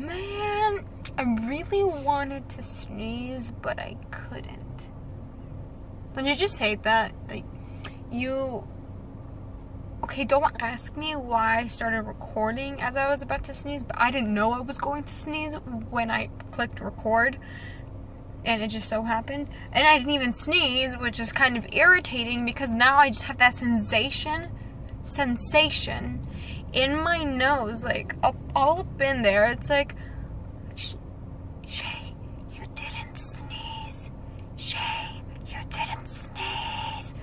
Man, I really wanted to sneeze, but I couldn't. Don't you just hate that? Like, okay, don't ask me why I started recording as I was about to sneeze, but I didn't know I was going to sneeze when I clicked record, and it just so happened. And I didn't even sneeze, which is kind of irritating because now I just have that sensation in my nose, like all up in there. It's like, Shay, you didn't sneeze. Shay, you didn't sneeze.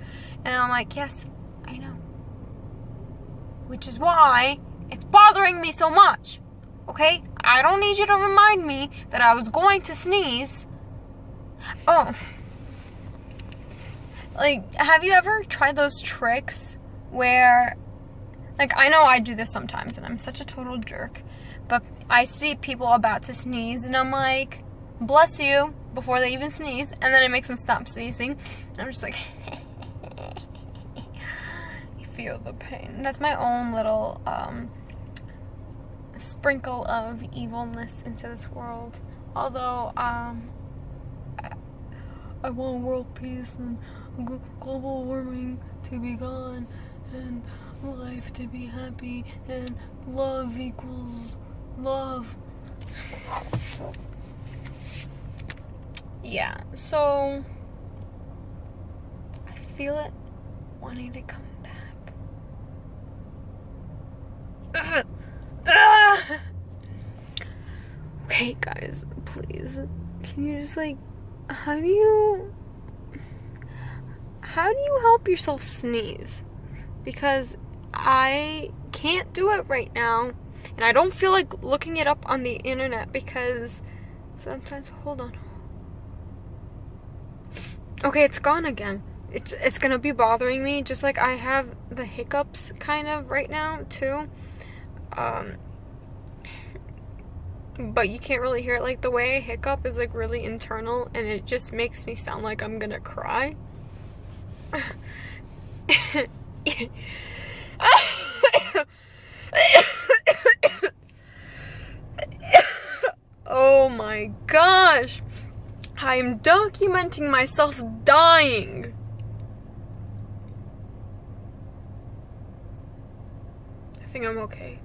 And I'm like, yes, I know. Which is why it's bothering me so much. Okay? I don't need you to remind me that I was going to sneeze. Oh. Like, have you ever tried those tricks where, like, I know I do this sometimes and I'm such a total jerk, but I see people about to sneeze and I'm like, bless you, before they even sneeze, and then it makes them stop sneezing. And I'm just like, you feel the pain. That's my own little sprinkle of evilness into this world. Although, I want world peace and global warming to be gone and life to be happy and love equals love. Yeah, so I feel it wanting to come back. Okay, guys, please, can you just, like, how do you help yourself sneeze? Because I can't do it right now, and I don't feel like looking it up on the internet because sometimes, hold on. Okay, it's gone again. It's gonna be bothering me, just like I have the hiccups kind of right now too. But you can't really hear it. Like, the way I hiccup is like really internal, and it just makes me sound like I'm gonna cry. Oh my gosh, I'm documenting myself dying. I think I'm okay.